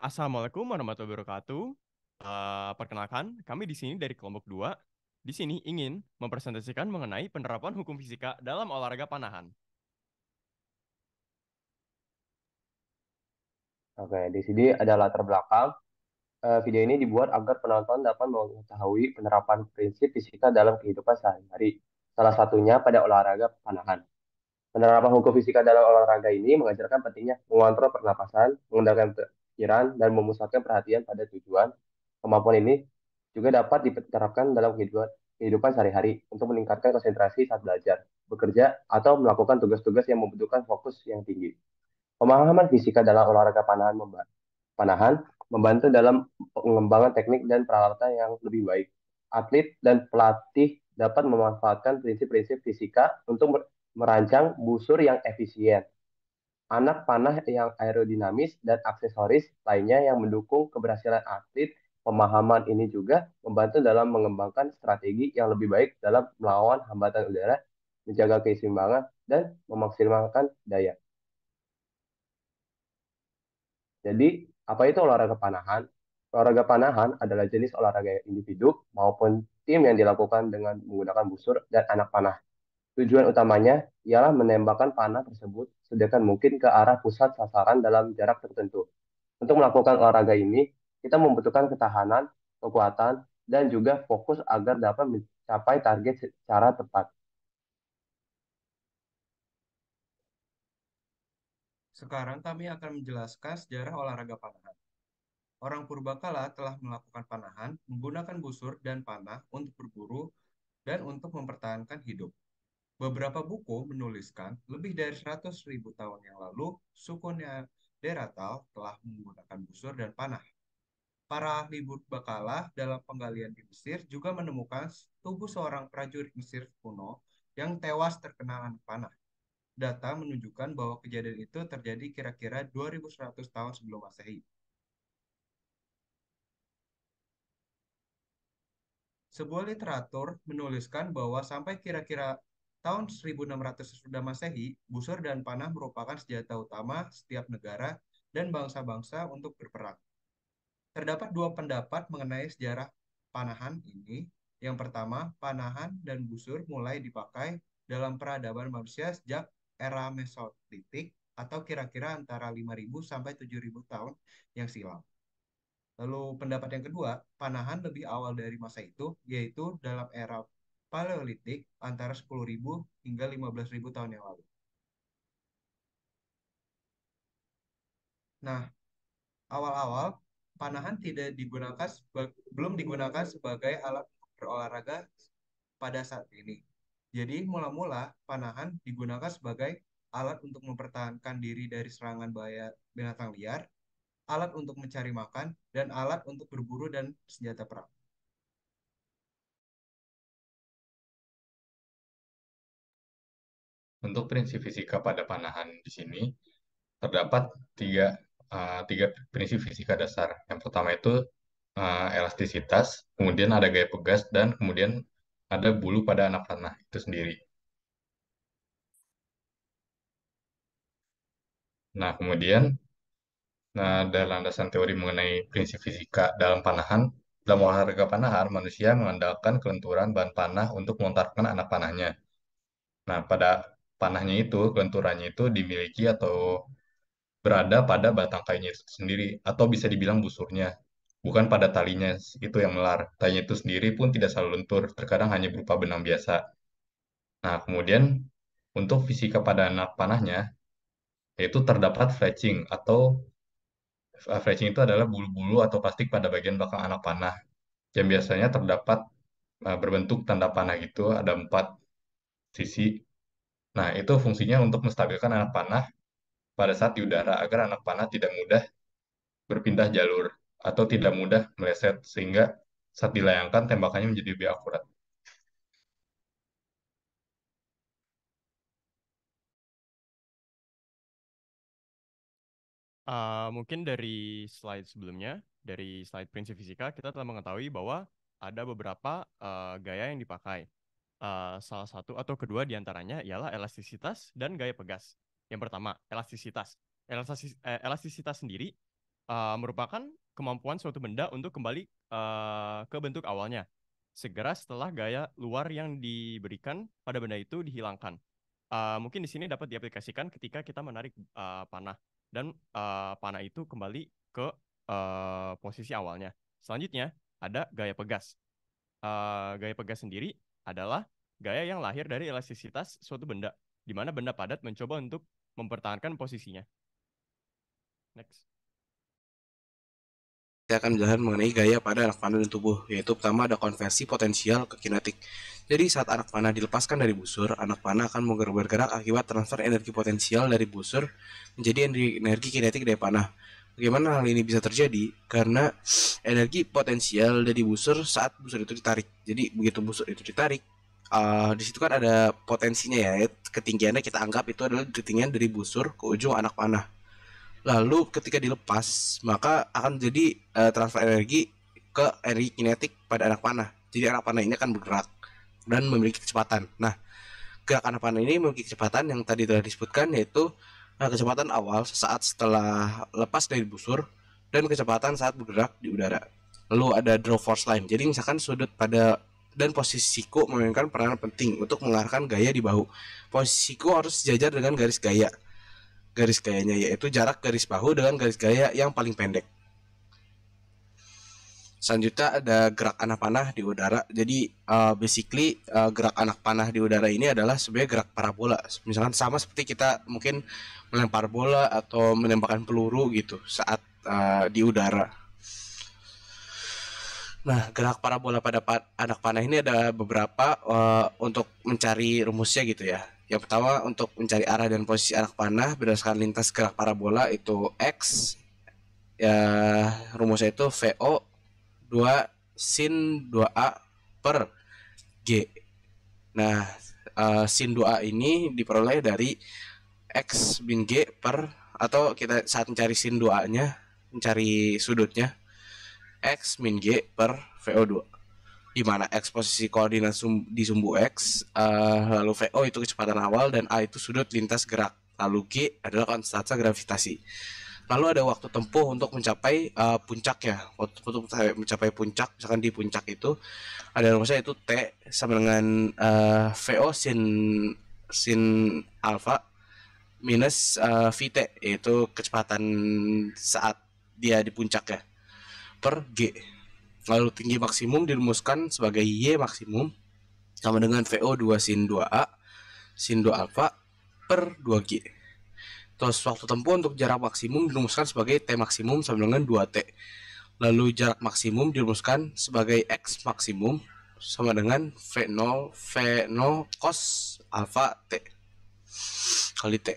Assalamualaikum warahmatullahi wabarakatuh. Perkenalkan, kami di sini dari kelompok 2. Di sini ingin mempresentasikan mengenai penerapan hukum fisika dalam olahraga panahan. Oke, di sini ada latar belakang. Video ini dibuat agar penonton dapat mengetahui penerapan prinsip fisika dalam kehidupan sehari-hari. Salah satunya pada olahraga panahan. Penerapan hukum fisika dalam olahraga ini mengajarkan pentingnya mengontrol pernapasan, mengendalikan pikiran, dan memusatkan perhatian pada tujuan. Kemampuan ini juga dapat diterapkan dalam kehidupan sehari-hari untuk meningkatkan konsentrasi saat belajar, bekerja, atau melakukan tugas-tugas yang membutuhkan fokus yang tinggi. Pemahaman fisika dalam olahraga panahan membantu dalam pengembangan teknik dan peralatan yang lebih baik. Atlet dan pelatih dapat memanfaatkan prinsip-prinsip fisika untuk merancang busur yang efisien, anak panah yang aerodinamis, dan aksesoris lainnya yang mendukung keberhasilan atlet. Pemahaman ini juga membantu dalam mengembangkan strategi yang lebih baik dalam melawan hambatan udara, menjaga keseimbangan, dan memaksimalkan daya. Jadi, apa itu olahraga panahan? Olahraga panahan adalah jenis olahraga individu maupun tim yang dilakukan dengan menggunakan busur dan anak panah. Tujuan utamanya ialah menembakkan panah tersebut sedekat mungkin ke arah pusat sasaran dalam jarak tertentu. Untuk melakukan olahraga ini, kita membutuhkan ketahanan, kekuatan, dan juga fokus agar dapat mencapai target secara tepat. Sekarang kami akan menjelaskan sejarah olahraga panahan. Orang purbakala telah melakukan panahan menggunakan busur dan panah untuk berburu dan untuk mempertahankan hidup. Beberapa buku menuliskan lebih dari 100.000 tahun yang lalu, suku Neanderthal telah menggunakan busur dan panah. Para ahli purbakala dalam penggalian di Mesir juga menemukan tubuh seorang prajurit Mesir kuno yang tewas terkena anak panah. Data menunjukkan bahwa kejadian itu terjadi kira-kira 2100 tahun sebelum Masehi. Sebuah literatur menuliskan bahwa sampai kira-kira tahun 1600 sesudah Masehi, busur dan panah merupakan senjata utama setiap negara dan bangsa-bangsa untuk berperang. Terdapat dua pendapat mengenai sejarah panahan ini. Yang pertama, panahan dan busur mulai dipakai dalam peradaban manusia sejak era Mesolitik atau kira-kira antara 5.000 sampai 7.000 tahun yang silam. Lalu pendapat yang kedua, panahan lebih awal dari masa itu, yaitu dalam era Paleolitik antara 10.000 hingga 15.000 tahun yang lalu. Nah, awal-awal panahan tidak digunakan belum digunakan sebagai alat berolahraga pada saat ini. Jadi mula-mula panahan digunakan sebagai alat untuk mempertahankan diri dari serangan bahaya binatang liar, alat untuk mencari makan, dan alat untuk berburu dan senjata perang. Untuk prinsip fisika pada panahan di sini terdapat tiga prinsip fisika dasar. Yang pertama itu elastisitas, kemudian ada gaya pegas, dan kemudian ada bulu pada anak panah itu sendiri. Nah, kemudian dari landasan teori mengenai prinsip fisika dalam panahan, dalam olahraga panahan, manusia mengandalkan kelenturan bahan panah untuk melontarkan anak panahnya. Nah, pada panahnya itu, kelenturannya itu dimiliki atau berada pada batang kayunya itu sendiri, atau bisa dibilang busurnya, bukan pada talinya itu yang melar. Talinya itu sendiri pun tidak selalu lentur, terkadang hanya berupa benang biasa. Nah, kemudian untuk fisika pada anak panahnya, yaitu terdapat fletching, atau fletching itu adalah bulu-bulu atau plastik pada bagian belakang anak panah, yang biasanya terdapat berbentuk tanda panah gitu, ada 4 sisi. Nah, itu fungsinya untuk menstabilkan anak panah pada saat di udara, agar anak panah tidak mudah berpindah jalur atau tidak mudah meleset, sehingga saat dilayangkan tembakannya menjadi lebih akurat. Mungkin dari slide sebelumnya, dari slide prinsip fisika, kita telah mengetahui bahwa ada beberapa gaya yang dipakai. Salah satu atau kedua diantaranya ialah elastisitas dan gaya pegas. Yang pertama, elastisitas. Elastisitas sendiri merupakan kemampuan suatu benda untuk kembali ke bentuk awalnya, segera setelah gaya luar yang diberikan pada benda itu dihilangkan. Mungkin di sini dapat diaplikasikan ketika kita menarik panah dan panah itu kembali ke posisi awalnya. Selanjutnya ada gaya pegas. Gaya pegas sendiri adalah gaya yang lahir dari elastisitas suatu benda, di mana benda padat mencoba untuk mempertahankan posisinya. Next. Kita akan menjelaskan mengenai gaya pada anak panah dan tubuh, yaitu pertama ada konversi potensial ke kinetik. Jadi saat anak panah dilepaskan dari busur, anak panah akan bergerak akibat transfer energi potensial dari busur menjadi energi kinetik dari panah. Bagaimana hal ini bisa terjadi? Karena energi potensial dari busur saat busur itu ditarik. Jadi begitu busur itu ditarik, di situ kan ada potensinya ya, ketinggiannya kita anggap itu adalah ketinggian dari busur ke ujung anak panah. Lalu ketika dilepas, maka akan jadi transfer energi ke energi kinetik pada anak panah. Jadi anak panah ini akan bergerak dan memiliki kecepatan. Nah, gerak anak panah ini memiliki kecepatan yang tadi telah disebutkan, yaitu kecepatan awal sesaat setelah lepas dari busur dan kecepatan saat bergerak di udara. Lalu ada draw force line. Jadi misalkan sudut pada dan posisi siku memainkan peranan penting untuk mengarahkan gaya di bahu. Posisi siku harus sejajar dengan garis gaya. Garis gayanya yaitu jarak garis bahu dengan garis gaya yang paling pendek. Selanjutnya ada gerak anak panah di udara. Jadi basically gerak anak panah di udara ini adalah sebenarnya gerak parabola. Misalkan sama seperti kita mungkin melempar bola atau menembakkan peluru gitu saat di udara. Nah, gerak parabola pada anak panah ini ada beberapa untuk mencari rumusnya gitu ya. Yang pertama untuk mencari arah dan posisi anak panah berdasarkan lintas gerak parabola itu X. Ya, rumusnya itu VO 2 sin 2A per G. Nah, sin 2A ini diperoleh dari X min G per, atau kita saat mencari sin 2A-nya, mencari sudutnya, X min G per VO2, di mana X posisi koordinat di sumbu X, lalu VO itu kecepatan awal, dan A itu sudut lintas gerak, lalu G adalah konstanta gravitasi. Lalu ada waktu tempuh untuk mencapai puncak ya. Waktu untuk mencapai puncak, misalkan di puncak itu ada rumusnya itu T sama dengan VO sin alfa minus VT, yaitu kecepatan saat dia di puncak ya, per G. Lalu tinggi maksimum dirumuskan sebagai Y maksimum sama dengan VO 2 sin 2A sin 2 alfa per 2G. Terus waktu tempuh untuk jarak maksimum dirumuskan sebagai T maksimum sama dengan 2T. Lalu jarak maksimum dirumuskan sebagai X maksimum sama dengan V0 cos alfa T kali T.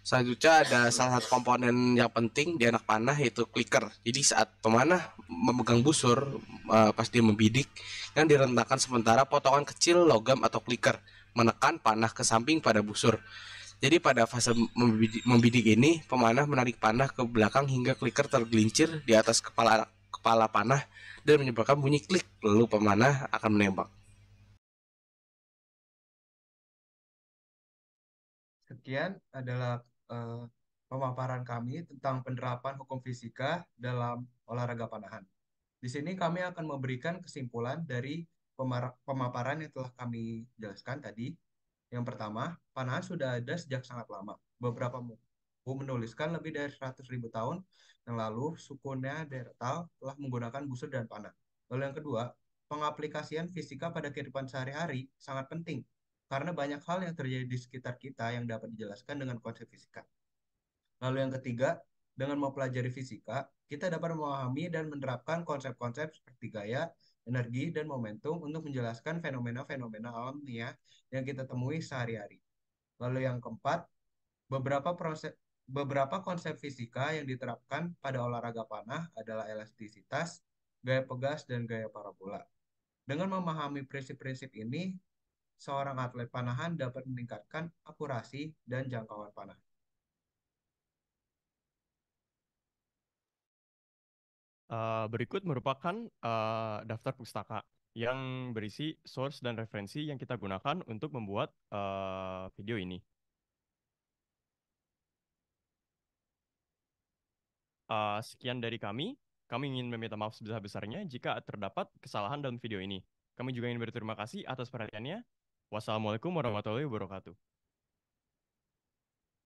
Selanjutnya ada salah satu komponen yang penting di anak panah, yaitu clicker. Jadi saat pemanah memegang busur pas dia membidik, yang direntangkan sementara potongan kecil logam atau clicker menekan panah ke samping pada busur. Jadi pada fase membidik ini, pemanah menarik panah ke belakang hingga clicker tergelincir di atas kepala panah dan menyebabkan bunyi klik, lalu pemanah akan menembak. Sekian adalah pemaparan kami tentang penerapan hukum fisika dalam olahraga panahan. Di sini kami akan memberikan kesimpulan dari pemaparan yang telah kami jelaskan tadi. Yang pertama, panahan sudah ada sejak sangat lama. Beberapa buku menuliskan lebih dari 100.000 tahun yang lalu suku Neanderthal telah menggunakan busur dan panah. Lalu yang kedua, pengaplikasian fisika pada kehidupan sehari-hari sangat penting karena banyak hal yang terjadi di sekitar kita yang dapat dijelaskan dengan konsep fisika. Lalu yang ketiga, dengan mempelajari fisika, kita dapat memahami dan menerapkan konsep-konsep seperti gaya, energi, dan momentum untuk menjelaskan fenomena-fenomena alamnya yang kita temui sehari-hari. Lalu yang keempat, beberapa konsep fisika yang diterapkan pada olahraga panah adalah elastisitas, gaya pegas, dan gaya parabola. Dengan memahami prinsip-prinsip ini, seorang atlet panahan dapat meningkatkan akurasi dan jangkauan panah. Berikut merupakan daftar pustaka yang berisi source dan referensi yang kita gunakan untuk membuat video ini. Sekian dari kami. Kami ingin meminta maaf sebesar-besarnya jika terdapat kesalahan dalam video ini. Kami juga ingin berterima kasih atas perhatiannya. Wassalamualaikum warahmatullahi wabarakatuh.